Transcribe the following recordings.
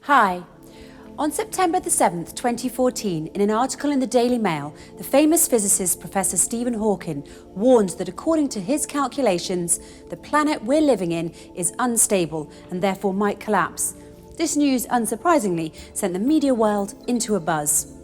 Hi. On September the 7th, 2014, in an article in the Daily Mail, the famous physicist Professor Stephen Hawking warned that according to his calculations, the planet we're living in is unstable and therefore might collapse. This news, unsurprisingly, sent the media world into a buzz.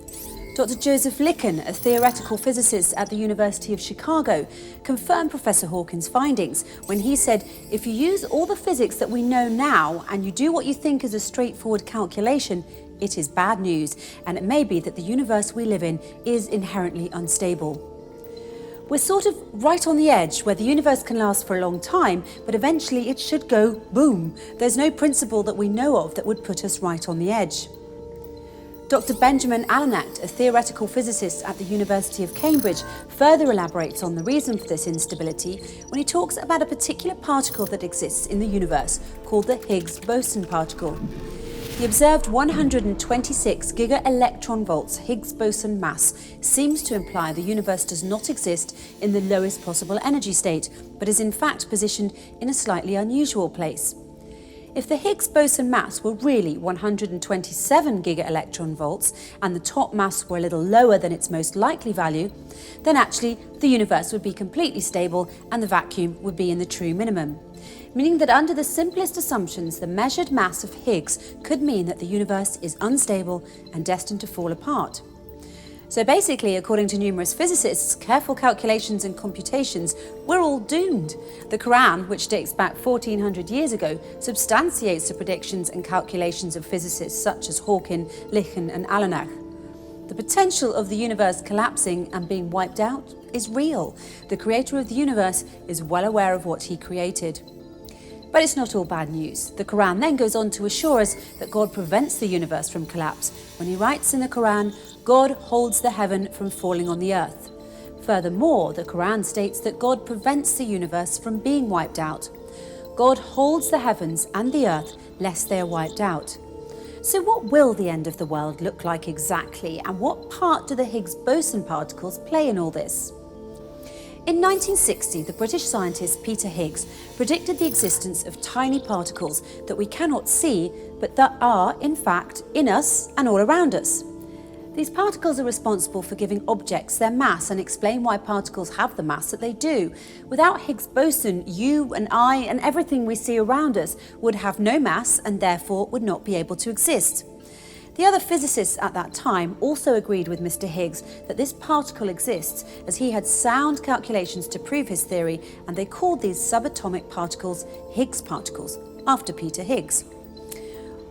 Dr. Joseph Licken, a theoretical physicist at the University of Chicago, confirmed Professor Hawking's findings when he said, if you use all the physics that we know now and you do what you think is a straightforward calculation, it is bad news, and it may be that the universe we live in is inherently unstable. We're sort of right on the edge where the universe can last for a long time, but eventually it should go boom. There's no principle that we know of that would put us right on the edge. Dr. Benjamin Alanacht, a theoretical physicist at the University of Cambridge, further elaborates on the reason for this instability when he talks about a particular particle that exists in the universe called the Higgs Boson particle. The observed 126 giga-electron-volts Higgs boson mass seems to imply the universe does not exist in the lowest possible energy state, but is in fact positioned in a slightly unusual place. If the Higgs boson mass were really 127 giga-electron-volts and the top mass were a little lower than its most likely value, then actually the universe would be completely stable and the vacuum would be in the true minimum. Meaning that under the simplest assumptions, the measured mass of Higgs could mean that the universe is unstable and destined to fall apart. So basically, according to numerous physicists, careful calculations and computations, we're all doomed. The Quran, which dates back 1400 years ago, substantiates the predictions and calculations of physicists such as Hawking, Licken and Alanacht. The potential of the universe collapsing and being wiped out is real. The creator of the universe is well aware of what he created. But it's not all bad news. The Quran then goes on to assure us that God prevents the universe from collapse when he writes in the Quran, God holds the heaven from falling on the earth. Furthermore, the Quran states that God prevents the universe from being wiped out. God holds the heavens and the earth lest they are wiped out. So what will the end of the world look like exactly, and what part do the Higgs boson particles play in all this? In 1960, the British scientist Peter Higgs predicted the existence of tiny particles that we cannot see, but that are, in fact, in us and all around us. These particles are responsible for giving objects their mass and explain why particles have the mass that they do. Without Higgs boson, you and I and everything we see around us would have no mass and therefore would not be able to exist. The other physicists at that time also agreed with Mr. Higgs that this particle exists, as he had sound calculations to prove his theory, and they called these subatomic particles Higgs particles, after Peter Higgs.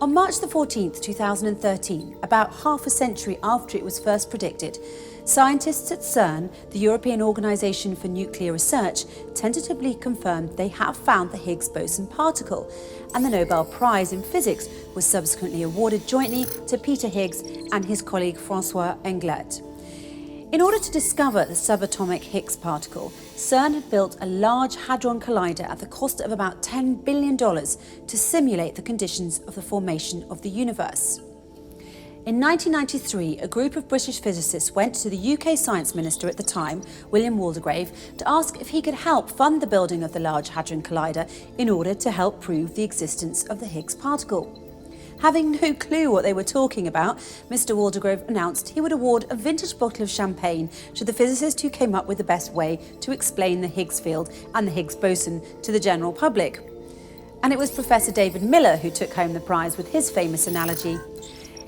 On March the 14th, 2013, about half a century after it was first predicted, scientists at CERN, the European Organisation for Nuclear Research, tentatively confirmed they have found the Higgs boson particle, and the Nobel Prize in Physics was subsequently awarded jointly to Peter Higgs and his colleague François Englert. In order to discover the subatomic Higgs particle, CERN had built a large hadron collider at the cost of about $10 billion to simulate the conditions of the formation of the universe. In 1993, a group of British physicists went to the UK Science Minister at the time, William Waldegrave, to ask if he could help fund the building of the Large Hadron Collider in order to help prove the existence of the Higgs particle. Having no clue what they were talking about, Mr. Waldegrave announced he would award a vintage bottle of champagne to the physicist who came up with the best way to explain the Higgs field and the Higgs boson to the general public. And it was Professor David Miller who took home the prize with his famous analogy.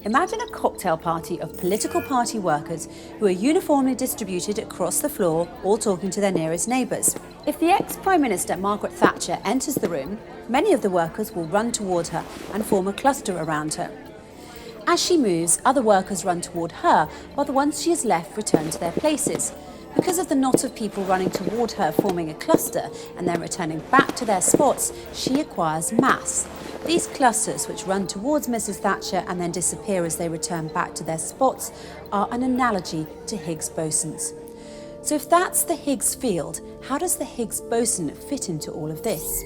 Imagine a cocktail party of political party workers who are uniformly distributed across the floor, all talking to their nearest neighbours. If the ex-Prime Minister Margaret Thatcher enters the room, many of the workers will run toward her and form a cluster around her. As she moves, other workers run toward her, while the ones she has left return to their places. Because of the knot of people running toward her forming a cluster and then returning back to their spots, she acquires mass. These clusters, which run towards Mrs. Thatcher and then disappear as they return back to their spots, are an analogy to Higgs bosons. So if that's the Higgs field, how does the Higgs boson fit into all of this?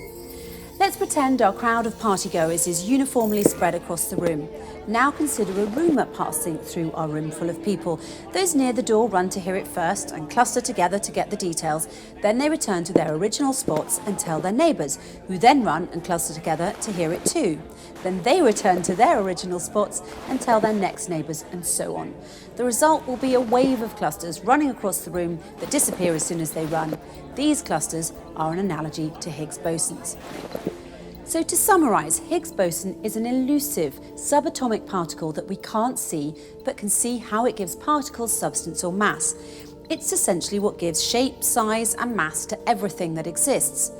Let's pretend our crowd of partygoers is uniformly spread across the room. Now consider a rumour passing through our room full of people. Those near the door run to hear it first and cluster together to get the details. Then they return to their original spots and tell their neighbours, who then run and cluster together to hear it too. Then they return to their original spots and tell their next neighbours, and so on. The result will be a wave of clusters running across the room that disappear as soon as they run. These clusters are an analogy to Higgs bosons. So to summarise, Higgs boson is an elusive subatomic particle that we can't see, but can see how it gives particles substance or mass. It's essentially what gives shape, size and mass to everything that exists.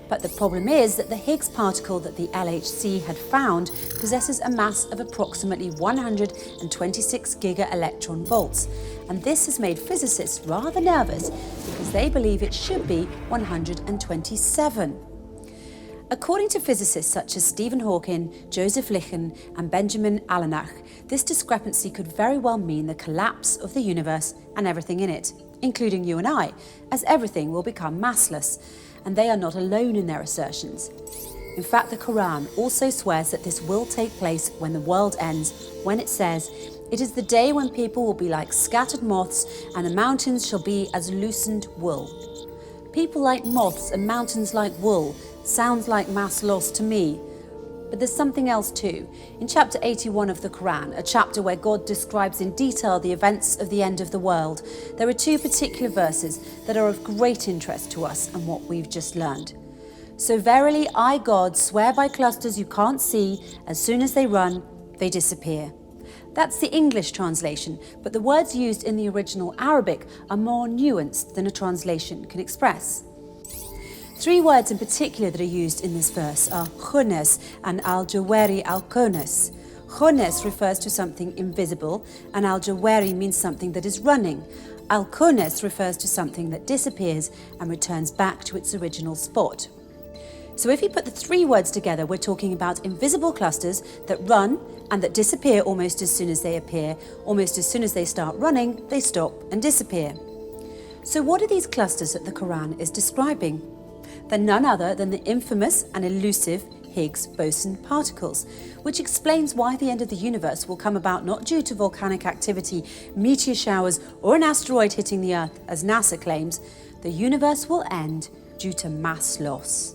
But the problem is that the Higgs particle that the LHC had found possesses a mass of approximately 126 giga-electron volts, and this has made physicists rather nervous because they believe it should be 127. According to physicists such as Stephen Hawking, Joseph Litton and Benjamin Allenach, this discrepancy could very well mean the collapse of the universe and everything in it, including you and I, as everything will become massless, and they are not alone in their assertions. In fact, the Quran also swears that this will take place when the world ends, when it says, "It is the day when people will be like scattered moths, and the mountains shall be as loosened wool." People like moths and mountains like wool sounds like mass loss to me. But there's something else too. In chapter 81 of the Quran, a chapter where God describes in detail the events of the end of the world, there are two particular verses that are of great interest to us and what we've just learned. "So verily I, God, swear by clusters you can't see, as soon as they run, they disappear." That's the English translation, but the words used in the original Arabic are more nuanced than a translation can express. Three words in particular that are used in this verse are khunes and al-jawari al-kunes. Khunes refers to something invisible, and al-jawari means something that is running. Al-kunes refers to something that disappears and returns back to its original spot. So if you put the three words together, we're talking about invisible clusters that run and that disappear almost as soon as they appear. Almost as soon as they start running, they stop and disappear. So what are these clusters that the Quran is describing? They're none other than the infamous and elusive Higgs boson particles, which explains why the end of the universe will come about not due to volcanic activity, meteor showers, or an asteroid hitting the Earth, as NASA claims. The universe will end due to mass loss.